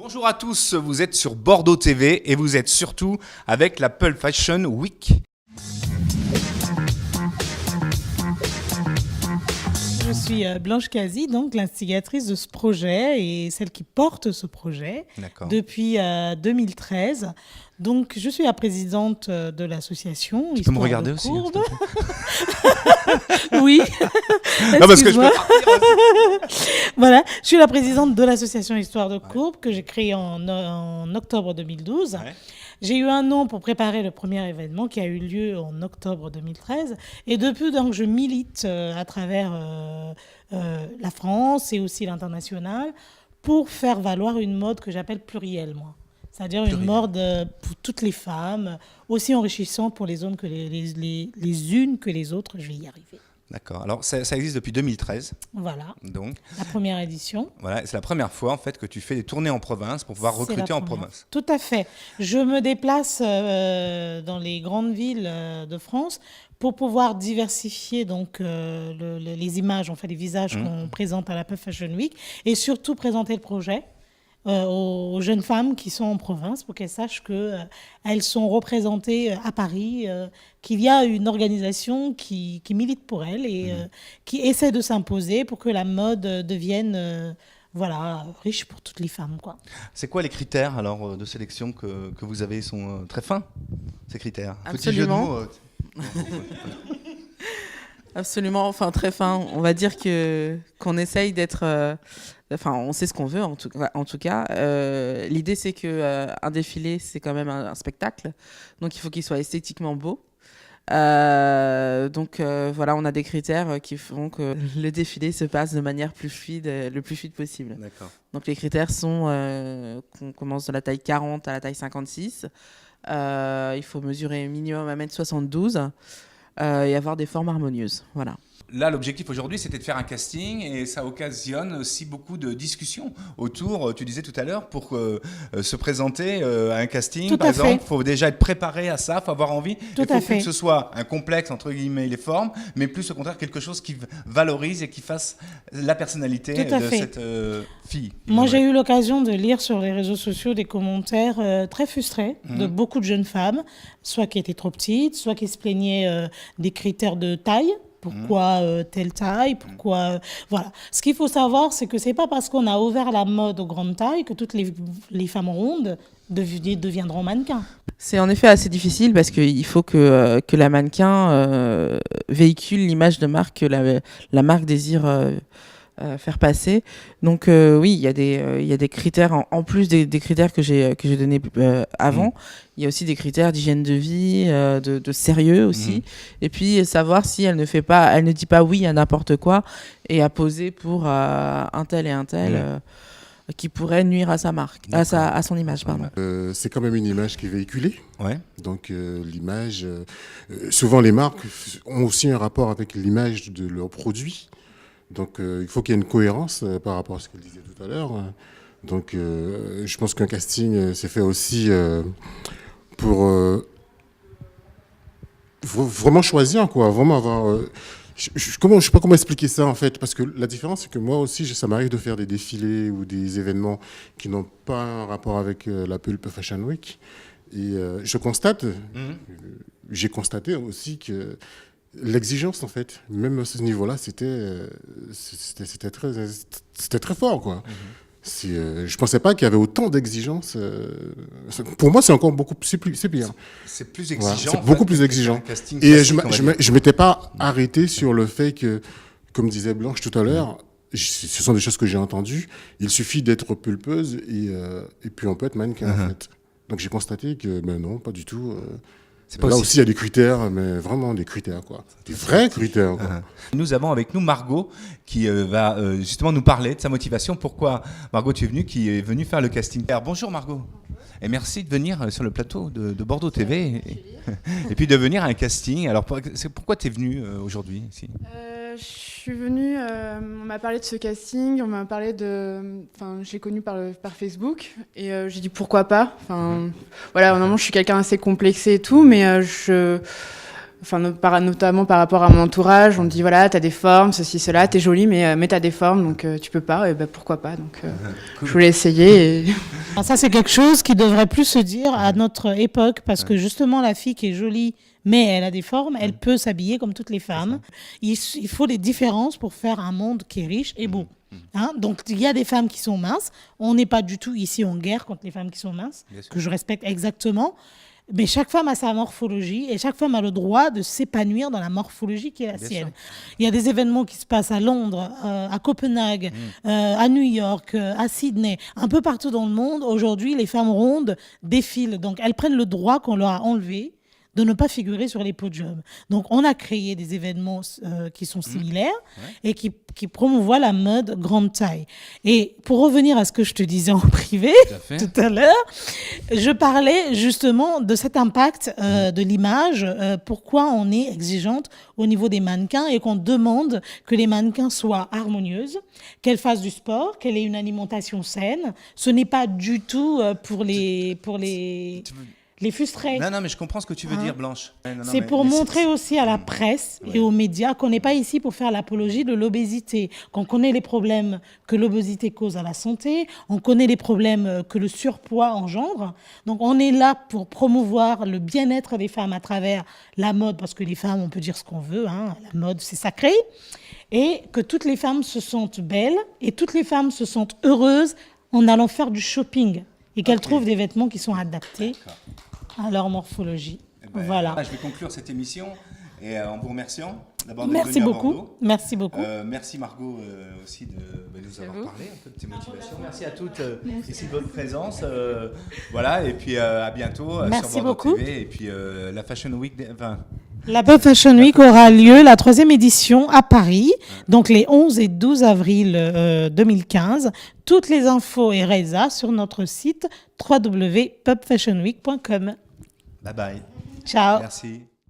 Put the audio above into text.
Bonjour à tous, vous êtes sur Bordeaux TV et vous êtes surtout avec la Pulp Fashion Week. Je suis Blanche Cazy, donc l'instigatrice de ce projet et celle qui porte ce projet depuis 2013. Donc, je suis la présidente de l'association. Tu peux me regarder aussi Oui. Non, parce que je peux partir aussi. Voilà, je suis la présidente de l'association Histoire de Courbe que j'ai créée en octobre 2012. Ouais. J'ai eu un an pour préparer le premier événement qui a eu lieu en octobre 2013. Et depuis, donc, je milite à travers la France et aussi l'international pour faire valoir une mode que j'appelle plurielle, moi. C'est-à-dire une mode pour toutes les femmes, aussi enrichissante pour les unes que les autres. Je vais y arriver. D'accord. Alors, ça existe depuis 2013. Voilà. Donc, la première édition. Voilà, c'est la première fois en fait que tu fais des tournées en province pour pouvoir recruter en province. Tout à fait. Je me déplace dans les grandes villes de France pour pouvoir diversifier donc les images, en fait, les visages qu'on présente à la Pulp Fashion Week et surtout présenter le projet aux jeunes femmes qui sont en province pour qu'elles sachent qu'elles sont représentées à Paris, qu'il y a une organisation qui milite pour elles et qui essaie de s'imposer pour que la mode devienne riche pour toutes les femmes, quoi. C'est quoi les critères alors de sélection que vous avez? Ils sont très fins, ces critères? Absolument. Absolument, enfin très fin. On va dire qu'on essaye d'être... on sait ce qu'on veut en tout cas. L'idée, c'est qu'un défilé, c'est quand même un spectacle. Donc, il faut qu'il soit esthétiquement beau. On a des critères qui font que le défilé se passe de manière le plus fluide possible. D'accord. Donc, les critères sont qu'on commence de la taille 40 à la taille 56. Il faut mesurer minimum 1m72. Et avoir des formes harmonieuses. Voilà. Là, l'objectif aujourd'hui, c'était de faire un casting et ça occasionne aussi beaucoup de discussions autour, tu disais tout à l'heure, pour se présenter à un casting, tout par exemple, il faut déjà être préparé à ça, il faut avoir envie. Il faut plus que ce soit un complexe, entre guillemets, les formes, mais plus au contraire quelque chose qui valorise et qui fasse la personnalité de cette fille. Moi, j'ai eu l'occasion de lire sur les réseaux sociaux des commentaires très frustrés de beaucoup de jeunes femmes, soit qui étaient trop petites, soit qui se plaignaient des critères de taille. Pourquoi telle taille, pourquoi... Voilà. Ce qu'il faut savoir, c'est que ce n'est pas parce qu'on a ouvert la mode aux grandes tailles que toutes les femmes rondes deviendront mannequins. C'est en effet assez difficile parce qu'il faut que la mannequin véhicule l'image de marque que la marque désire faire passer. Donc oui, il y a des critères, en plus des critères que j'ai donnés avant, il y a aussi des critères d'hygiène de vie, de sérieux aussi, et puis savoir si elle ne dit pas oui à n'importe quoi et à poser pour un tel et un tel qui pourrait nuire à sa marque, à son image, pardon. C'est quand même une image qui est véhiculée. Ouais. Donc l'image, souvent les marques ont aussi un rapport avec l'image de leurs produits. Donc il faut qu'il y ait une cohérence par rapport à ce qu'elle disait tout à l'heure. Donc je pense qu'un casting s'est fait aussi pour vraiment choisir, quoi, vraiment avoir... je sais pas comment expliquer ça en fait, parce que la différence c'est que moi aussi ça m'arrive de faire des défilés ou des événements qui n'ont pas un rapport avec la Pulp Fashion Week. Et j'ai constaté aussi que l'exigence, en fait, même à ce niveau-là, c'était très fort, quoi. Je pensais pas qu'il y avait autant d'exigences. Pour moi, c'est encore c'est pire. C'est plus exigeant. Voilà, c'est beaucoup plus exigeant. Et je m'étais pas arrêté sur le fait que, comme disait Blanche tout à l'heure, ce sont des choses que j'ai entendues. Il suffit d'être pulpeuse et puis on peut être mannequin, en fait. Donc j'ai constaté que, non, pas du tout. Là aussi, il y a des critères, mais vraiment des critères, quoi. Des vrais critères, quoi. Nous avons avec nous Margot qui va justement nous parler de sa motivation. Pourquoi, Margot, tu es venue, qui est venue faire le casting. Alors, bonjour Margot. Et merci de venir sur le plateau de Bordeaux TV et puis de venir à un casting. Alors, pourquoi tu es venue aujourd'hui ici? Je suis venue, on m'a parlé de ce casting, on m'a parlé j'ai connu par Facebook et j'ai dit pourquoi pas. Normalement je suis quelqu'un assez complexé et tout, mais Enfin, notamment par rapport à mon entourage, on me dit voilà, t'as des formes, ceci, cela, t'es jolie, mais t'as des formes, donc tu peux pas, et ben pourquoi pas. Donc Cool. je voulais essayer. Et... Ça, c'est quelque chose qui devrait plus se dire à notre époque, parce que justement, la fille qui est jolie, mais elle a des formes, elle peut s'habiller comme toutes les femmes. Il faut des différences pour faire un monde qui est riche et beau. Hein, donc il y a des femmes qui sont minces. On n'est pas du tout ici en guerre contre les femmes qui sont minces, que je respecte exactement. Mais chaque femme a sa morphologie et chaque femme a le droit de s'épanouir dans la morphologie qui est la sienne. Il y a des événements qui se passent à Londres, à Copenhague, à New York, à Sydney, un peu partout dans le monde. Aujourd'hui, les femmes rondes défilent. Donc elles prennent le droit qu'on leur a enlevé de ne pas figurer sur les podiums. Donc, on a créé des événements qui sont similaires et qui promouvoient la mode grande taille. Et pour revenir à ce que je te disais en privé tout à l'heure, je parlais justement de cet impact de l'image, pourquoi on est exigeante au niveau des mannequins et qu'on demande que les mannequins soient harmonieuses, qu'elles fassent du sport, qu'elles aient une alimentation saine. Ce n'est pas du tout pour les frustrer. Non, mais je comprends ce que tu veux dire, Blanche. C'est pour montrer aussi à la presse et aux médias qu'on n'est pas ici pour faire l'apologie de l'obésité, qu'on connaît les problèmes que l'obésité cause à la santé, on connaît les problèmes que le surpoids engendre. Donc on est là pour promouvoir le bien-être des femmes à travers la mode, parce que les femmes, on peut dire ce qu'on veut, hein, la mode c'est sacré, et que toutes les femmes se sentent belles et toutes les femmes se sentent heureuses en allant faire du shopping et qu'elles trouvent des vêtements qui sont adaptés à leur morphologie. Voilà. Je vais conclure cette émission et en vous remerciant d'abord de Merci venir beaucoup. à Bordeaux. Merci beaucoup. Merci Margot aussi de nous avoir parlé un peu de tes motivations. Merci à toutes ici de votre présence. Voilà, et puis à bientôt sur Bordeaux TV. Et puis la Fashion Week... La Pop Fashion Week aura lieu, la 3e édition, à Paris, donc les 11 et 12 avril 2015. Toutes les infos et résa sur notre site www.popfashionweek.com. Bye bye. Ciao. Merci.